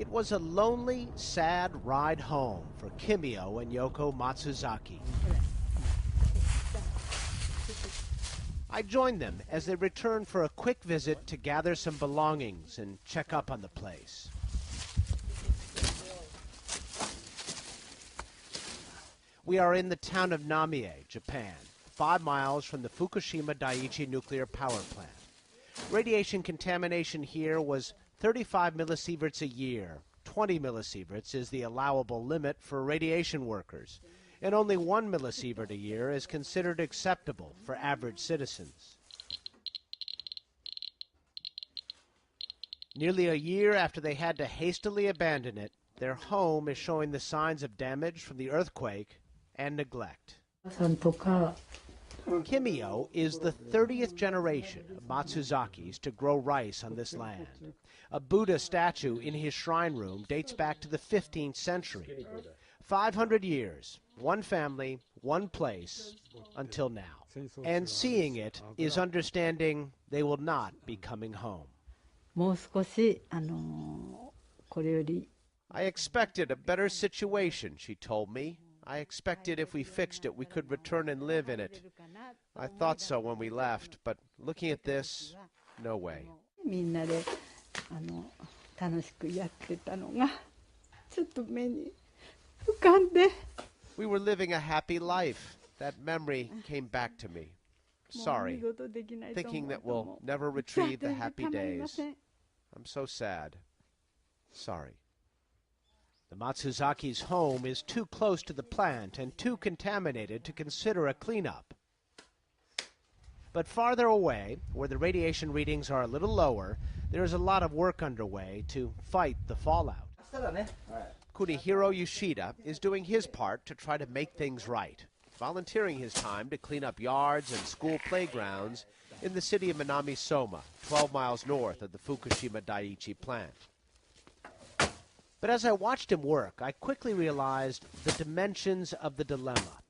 It was a lonely, sad ride home for Kimio and Yoko Matsuzaki. I joined them as they returned for a quick visit to gather some belongings and check up on the place. We are in the town of Namie, Japan, 5 miles from the Fukushima Daiichi nuclear power plant. Radiation contamination here was 35 millisieverts a year. 20 millisieverts is the allowable limit for radiation workers, and only 1 millisievert a year is considered acceptable for average citizens. Nearly a year after they had to hastily abandon it, their home is showing the signs of damage from the earthquake and neglect. Kimio is the 30th generation of Matsuzakis to grow rice on this land. A Buddha statue in his shrine room dates back to the 15th century. 500 years, one family, one place, until now. And seeing it is understanding they will not be coming home. I expected a better situation, she told me. I expected if we fixed it, we could return and live in it. I thought so when we left, but looking at this, no way. We were living a happy life. That memory came back to me. Sorry, thinking that we'll never retrieve the happy days. I'm so sad. Sorry. The Matsuzaki's home is too close to the plant and too contaminated to consider a cleanup. But farther away, where the radiation readings are a little lower, there is a lot of work underway to fight the fallout. Kunihiro Yoshida is doing his part to try to make things right, volunteering his time to clean up yards and school playgrounds in the city of Minami-Soma, 12 miles north of the Fukushima Daiichi plant. But as I watched him work, I quickly realized the dimensions of the dilemma.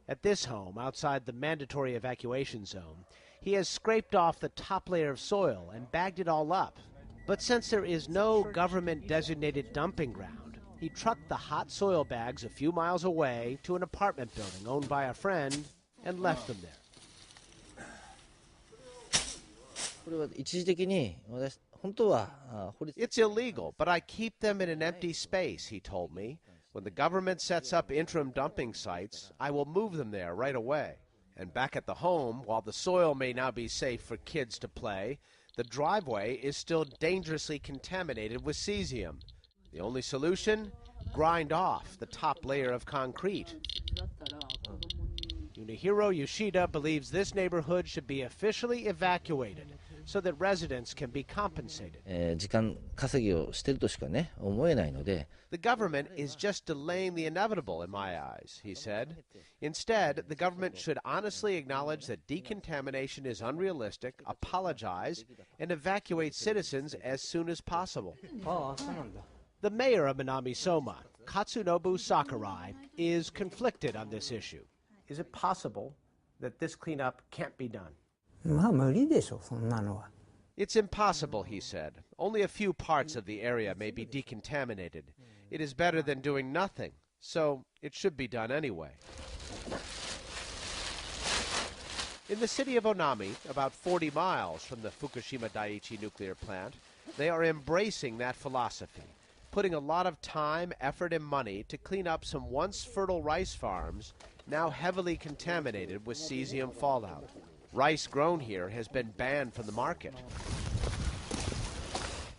At this home, outside the mandatory evacuation zone, he has scraped off the top layer of soil and bagged it all up. But since there is no government-designated dumping ground, he trucked the hot soil bags a few miles away to an apartment building owned by a friend and left them there. It's illegal, but I keep them in an empty space, he told me. When the government sets up interim dumping sites, I will move them there right away. And back at the home, while the soil may now be safe for kids to play, the driveway is still dangerously contaminated with cesium. The only solution? Grind off the top layer of concrete. Kunihiro Yoshida believes this neighborhood should be officially evacuated so that residents can be compensated. The government is just delaying the inevitable in my eyes, he said. Instead, the government should honestly acknowledge that decontamination is unrealistic, apologize, and evacuate citizens as soon as possible. The mayor of Minami-Soma, Katsunobu Sakurai, is conflicted on this issue. Is it possible that this cleanup can't be done? It's impossible, he said. Only a few parts of the area may be decontaminated. It is better than doing nothing, so it should be done anyway. In the city of Onami, about 40 miles from the Fukushima Daiichi nuclear plant, they are embracing that philosophy, putting a lot of time, effort, and money to clean up some once fertile rice farms now heavily contaminated with cesium fallout. Rice grown here has been banned from the market.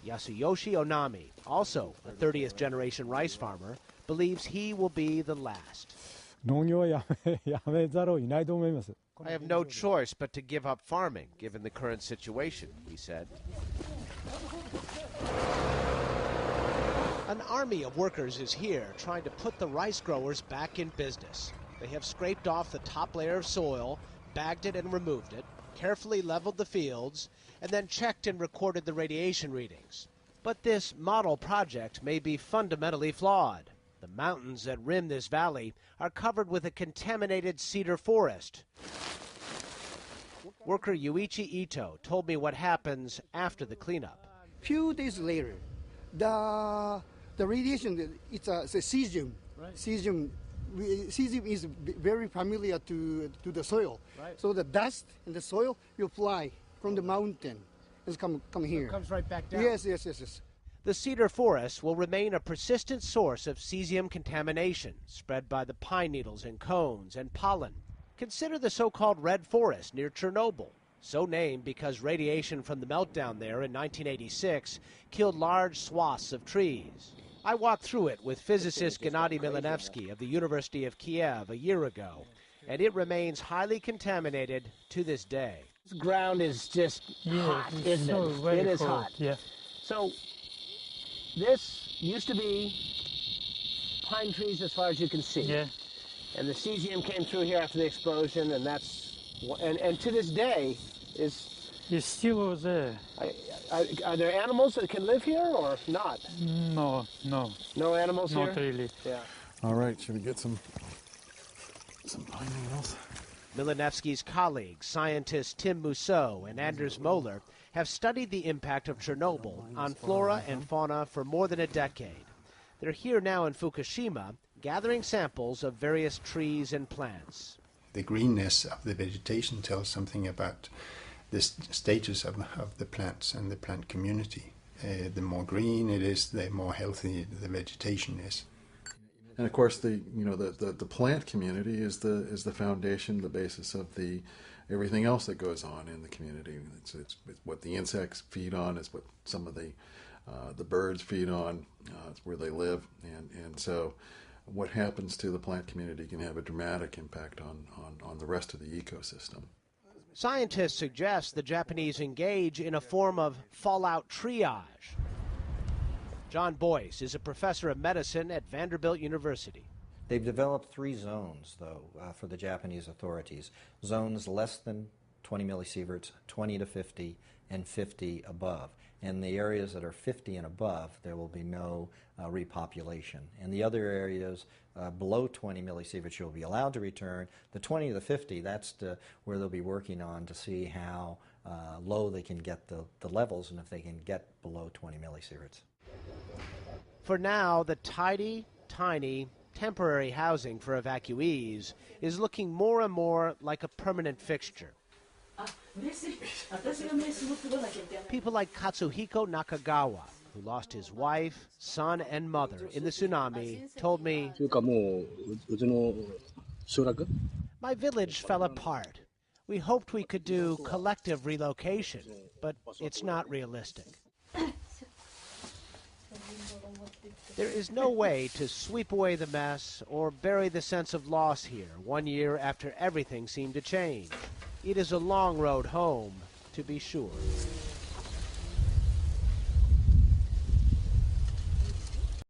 Yasuyoshi Onami, also a 30th generation rice farmer, believes he will be the last. I have no choice but to give up farming, given the current situation, he said. An army of workers is here trying to put the rice growers back in business. They have scraped off the top layer of soil, bagged it and removed it, carefully leveled the fields, and then checked and recorded the radiation readings. But this model project may be fundamentally flawed. The mountains that rim this valley are covered with a contaminated cedar forest. Worker Yuichi Ito told me what happens after the cleanup. Few days later, the The radiation, it's a cesium. Right. Cesium is very familiar to the soil. Right. So the dust and the soil will fly from the mountain and come here. It comes right back down. Yes. The cedar forest will remain a persistent source of cesium contamination, spread by the pine needles and cones and pollen. Consider the so-called red forest near Chernobyl, so named because radiation from the meltdown there in 1986 killed large swaths of trees. I walked through it with physicist Gennady Milanevsky of the University of Kiev a year ago, and it remains highly contaminated to this day. This ground is just hot, isn't it? It is hot. Yeah. So this used to be pine trees as far as you can see. Yeah. And the cesium came through here after the explosion, and and to this day is... It's still there. Are there animals that can live here or not? No. No animals here? Not really. Yeah. All right, should we get some pine needles? Milanevsky's colleagues, scientists Tim Mousseau and Anders Moeller, have studied the impact of Chernobyl on flora and fauna for more than a decade. They're here now in Fukushima, gathering samples of various trees and plants. The greenness of the vegetation tells something about the status of the plants and the plant community. The more green it is, the more healthy the vegetation is. And of course, the plant community is the foundation, the basis of everything else that goes on in the community. It's what the insects feed on. It's what some of the birds feed on. It's where they live, and so what happens to the plant community can have a dramatic impact on the rest of the ecosystem. Scientists suggest the Japanese engage in a form of fallout triage. John Boyce is a professor of medicine at Vanderbilt University. They've developed 3 zones, though, for the Japanese authorities. Zones less than 20 millisieverts, 20 to 50, and 50 above. In the areas that are 50 and above, there will be no repopulation. And the other areas below 20 millisieverts you'll be allowed to return. The 20 to the 50, that's where they'll be working on to see how low they can get the levels and if they can get below 20 millisieverts. For now, the tiny, temporary housing for evacuees is looking more and more like a permanent fixture. People like Katsuhiko Nakagawa, who lost his wife, son, and mother in the tsunami, told me, "My village fell apart. We hoped we could do collective relocation, but it's not realistic." There is no way to sweep away the mess or bury the sense of loss here 1 year after everything seemed to change. It is a long road home, to be sure.